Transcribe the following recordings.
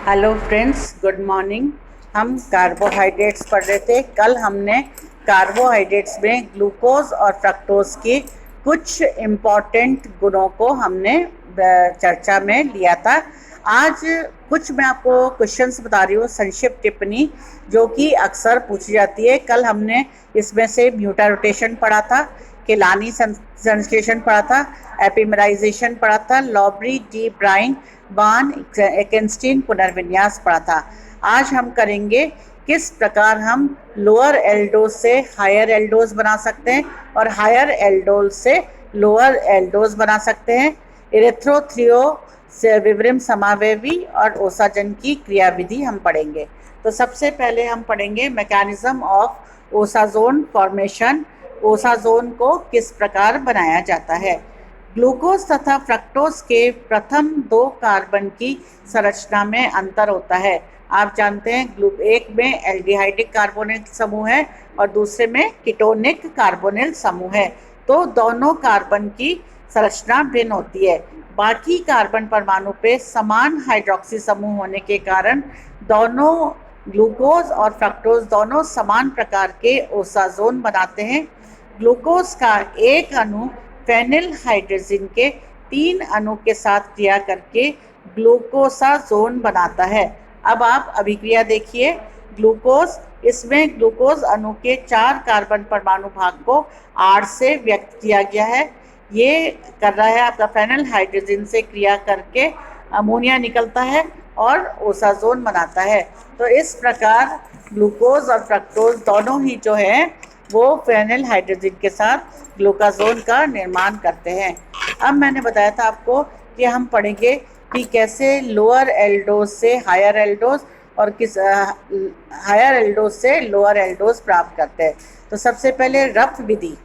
Hello friends, good morning. हम carbohydrates पढ़ रहे थे। कल हमने कार्बोहाइड्रेट्स में ग्लूकोज और फ्रक्टोज की कुछ इम्पॉर्टेंट गुणों को हमने चर्चा में लिया था। आज कुछ मैं आपको क्वेश्चंस बता रही हूँ, संक्षिप्त टिप्पणी जो कि अक्सर पूछी जाती है। कल हमने इसमें से म्यूटा रोटेशन पढ़ा था, केलानी संश्लेषण पढ़ा था, एपिमराइजेशन पढ़ा था, लॉबरी डी ब्राइन बान एकेंस्टीन पुनर्विन्यास पढ़ा था। आज हम करेंगे किस प्रकार हम लोअर एल्डोज से हायर एल्डोज बना सकते हैं और हायर एल्डोज से लोअर एल्डोज बना सकते हैं। इरेथ्रोथ्रियो से विवरिम समावयवी और ओसाजन की क्रियाविधि हम पढ़ेंगे। तो सबसे पहले हम पढ़ेंगे mechanism of osazone formation. Osazone को किस प्रकार बनाया जाता है। ग्लूकोज तथा फ्रक्टोज के प्रथम दो कार्बन की संरचना में अंतर होता है। आप जानते हैं एक में एल्डिहाइडिक कार्बोनिल समूह है और दूसरे में कीटोनिक कार्बोनिल समूह है। तो दोनों कार्बन की संरचना भिन्न होती है। बाकी कार्बन परमाणु पे समान हाइड्रोक्सी समूह होने के कारण दोनों ग्लूकोज और फ्रक्टोज दोनों समान प्रकार के ओसाजोन बनाते हैं। ग्लूकोज का एक अणु फेनिल हाइड्रोजन के 3 अणु के साथ क्रिया करके ग्लूकोसाजोन बनाता है। अब आप अभिक्रिया देखिए। ग्लूकोज, इसमें ग्लूकोज अणु के 4 कार्बन परमाणु भाग को R से व्यक्त किया गया है। ये कर रहा है आपका फेनिल हाइड्रोजन से क्रिया करके अमोनिया निकलता है और ओसाजोन बनाता है। तो इस प्रकार ग्लूकोज और फ्रक्टोज दोनों ही जो है वो फेनिल हाइड्रोजन के साथ ग्लूकाजोन का निर्माण करते हैं। अब मैंने बताया था आपको कि हम पढ़ेंगे कि कैसे लोअर एल्डोज से हायर एल्डोज और किस हायर एल्डोज से लोअर एल्डोज प्राप्त करते हैं। तो सबसे पहले रफ विधि।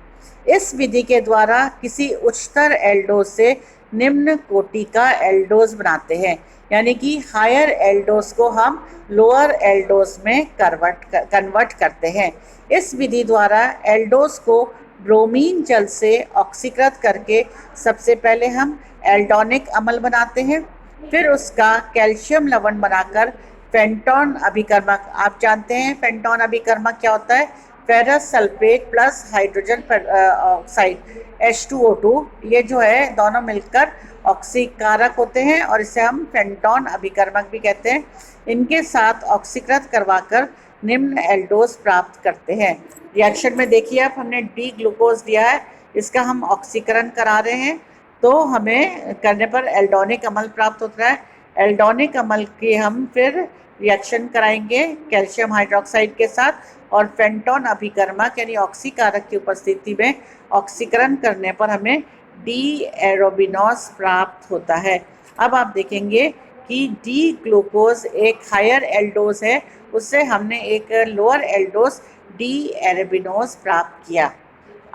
इस विधि के द्वारा किसी उच्चतर एल्डोज से निम्न कोटि का एल्डोज बनाते हैं, यानी कि हायर एल्डोज को हम लोअर एल्डोज में कन्वर्ट करते हैं। इस विधि द्वारा एल्डोज को ब्रोमीन जल से ऑक्सीकृत करके सबसे पहले हम एल्डोनिक अम्ल बनाते हैं, फिर उसका कैल्शियम लवण बनाकर फेंटोन अभिकर्मक। आप जानते हैं फेंटोन अभिकर्मक क्या होता है। Ferrous sulphate plus hydrogen oxide H2O2, ये जो है दोनों मिलकर ऑक्सीकारक होते हैं और इसे हम फेंटोन अभिकर्मक भी कहते हैं। इनके साथ ऑक्सीकृत करवाकर निम्न एल्डोज प्राप्त करते हैं। रिएक्शन में देखिए आप, हमने डी ग्लूकोज दिया है, इसका हम ऑक्सीकरण करा रहे हैं, तो हमें करने पर एल्डोनिक अम्ल प्राप्त होता है। एल्डोनिक अम्ल की हम फिर रिएक्शन कराएंगे कैल्शियम हाइड्रोक्साइड के साथ और फेंटोन अभिकर्मक यानी ऑक्सीकारक की उपस्थिति में ऑक्सीकरण करने पर हमें डी एरोबिनोस प्राप्त होता है। अब आप देखेंगे कि डी ग्लूकोज एक हायर एल्डोज है, उससे हमने एक लोअर एल्डोज डी एरोबिनोस प्राप्त किया।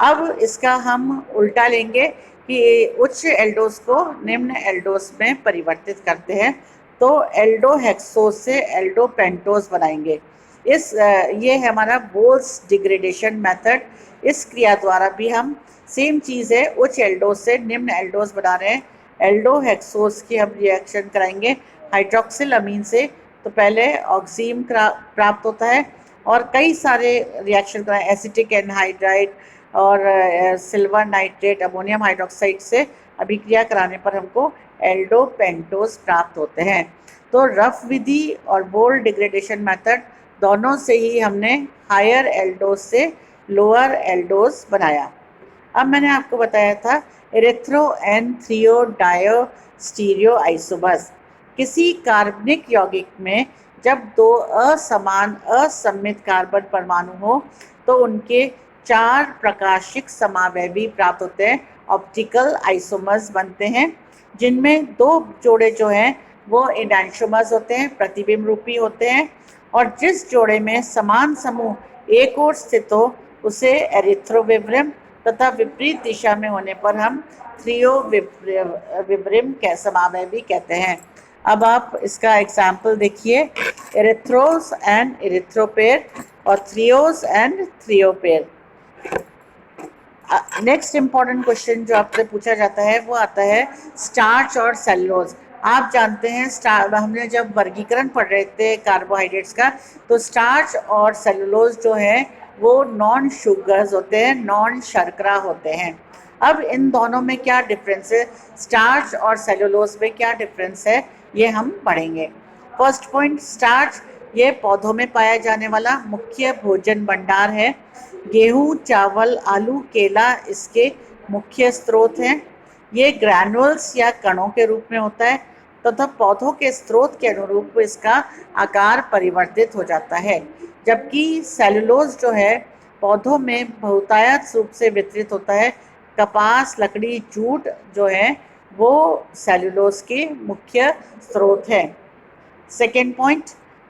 अब इसका हम उल्टा लेंगे कि उच्च एल्डोज को निम्न एल्डोज में परिवर्तित करते हैं, तो एल्डोहेक्सोज से एल्डोपेंटोज बनाएंगे। ये है हमारा बोल्स डिग्रेडेशन मेथड। इस क्रिया द्वारा भी हम सेम चीज़ है, उच्च एल्डोज से निम्न एल्डोज बना रहे हैं। एल्डोहेक्सोज की हम रिएक्शन कराएंगे हाइड्रोक्सिल अमीन से, तो पहले ऑक्सीम प्राप्त होता है और कई सारे रिएक्शन कराएं एसिटिक एनहाइड्राइड और सिल्वर नाइट्रेट अमोनियम हाइड्रोक्साइड से अभिक्रिया कराने पर हमको एल्डोपेंटोज प्राप्त होते हैं। तो रफ विधि और बोल्ड डिग्रेडेशन मेथड दोनों से ही हमने हायर एल्डोज से लोअर एल्डोज बनाया। अब मैंने आपको बताया था इरेथ्रो एन थ्रियो डायो स्टीरियो आइसोमर्स। किसी कार्बनिक यौगिक में जब दो असमान असम्मित कार्बन परमाणु हो तो उनके 4 प्रकाशिक समावयवी प्राप्त होते हैं, ऑप्टिकल आइसोमर्स बनते हैं, जिनमें 2 जोड़े जो हैं वो एनांटियोमर्स होते हैं, प्रतिबिंब रूपी होते हैं, और जिस जोड़े में समान समूह एक ओर स्थित हो उसे एरिथ्रोविब्रिम तथा विपरीत दिशा में होने पर हम थ्रियोविब्रिम समावयवी कहते हैं। अब आप इसका एग्जाम्पल देखिए, एरिथ्रोस एंड एरिथ्रोपेयर और थ्रियोस एंड थ्रियोपेयर। नेक्स्ट इंपॉर्टेंट क्वेश्चन जो आपसे पूछा जाता है वो आता है स्टार्च और सेलुलोज। आप जानते हैं हमने जब वर्गीकरण पढ़ रहे थे कार्बोहाइड्रेट्स का, तो स्टार्च और सेलुलोज जो है वो नॉन शुगर्स होते हैं, नॉन शर्करा होते हैं। अब इन दोनों में क्या डिफरेंस है, स्टार्च और सेलुलोज में क्या डिफरेंस है, ये हम पढ़ेंगे। फर्स्ट पॉइंट, स्टार्च ये पौधों में पाया जाने वाला मुख्य भोजन भंडार है। गेहूं, चावल, आलू, केला इसके मुख्य स्रोत हैं। ये ग्रैनुअल्स या कणों के रूप में होता है तथा पौधों के स्रोत के अनुरूप इसका आकार परिवर्तित हो जाता है। जबकि सेलुलोज जो है पौधों में बहुतायत रूप से वितरित होता है। कपास, लकड़ी, जूट जो है वो सेलुलोज के मुख्य स्रोत है। सेकेंड पॉइंट,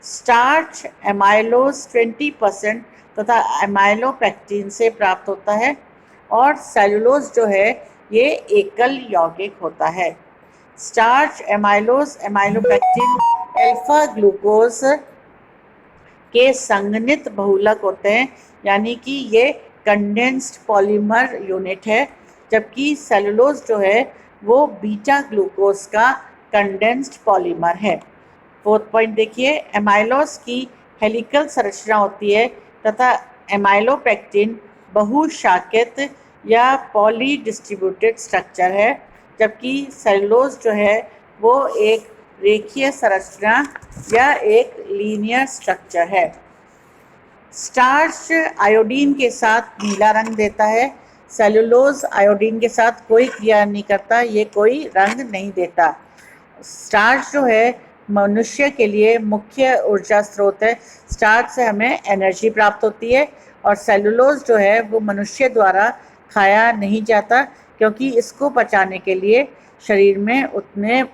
स्टार्च एमाइलोज 20% तथा एमाइलोपेक्टिन से प्राप्त होता है और सेलुलोज जो है ये एकल यौगिक होता है। Starch, amylose, amylopectin alpha glucose के संघनित बहुलक होते हैं, यानी कि ये कंडेंस्ड पॉलीमर यूनिट है। जबकि सेलुलोज जो है वो बीटा ग्लूकोज का कंडेंस्ड पॉलीमर है। फोर्थ पॉइंट देखिए, एमाइलोज की हेलिकल संरचना होती है तथा एमाइलोपेक्टिन बहुशाखित या पॉली डिस्ट्रीब्यूटेड स्ट्रक्चर है। जबकि सेलुलोज जो है वो एक रेखीय संरचना या एक लीनियर स्ट्रक्चर है। स्टार्च आयोडीन के साथ नीला रंग देता है। सेलुलोज आयोडीन के साथ कोई क्रिया नहीं करता, ये कोई रंग नहीं देता। स्टार्च जो है मनुष्य के लिए मुख्य ऊर्जा स्रोत है। स्टार्च से हमें एनर्जी प्राप्त होती है और सेलुलोज जो है वो मनुष्य द्वारा खाया नहीं जाता, क्योंकि इसको पचाने के लिए शरीर में उतने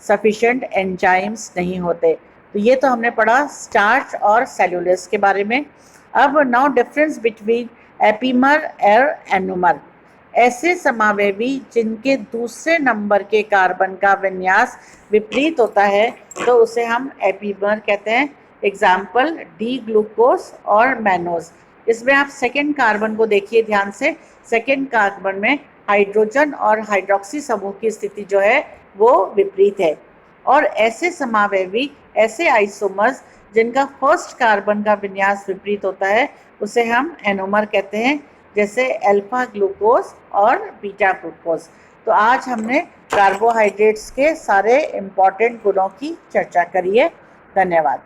सफिशेंट एंजाइम्स नहीं होते। तो ये तो हमने पढ़ा स्टार्च और सेलुलोज के बारे में। अब नाउ डिफरेंस बिटवीन एपीमर और एनोमर। ऐसे समावयवी जिनके दूसरे नंबर के कार्बन का विन्यास विपरीत होता है तो उसे हम एपीमर कहते हैं। एग्जाम्पल डी ग्लूकोज और मैनोज। इसमें आप सेकेंड कार्बन को देखिए ध्यान से। सेकेंड कार्बन में हाइड्रोजन और हाइड्रोक्सी समूह की स्थिति जो है वो विपरीत है। और ऐसे समावयवी, ऐसे आइसोमर्स जिनका फर्स्ट कार्बन का विन्यास विपरीत होता है उसे हम एनोमर कहते हैं, जैसे अल्फा ग्लूकोज और बीटा ग्लूकोज। तो आज हमने कार्बोहाइड्रेट्स के सारे इम्पॉर्टेंट गुणों की चर्चा करी है। धन्यवाद।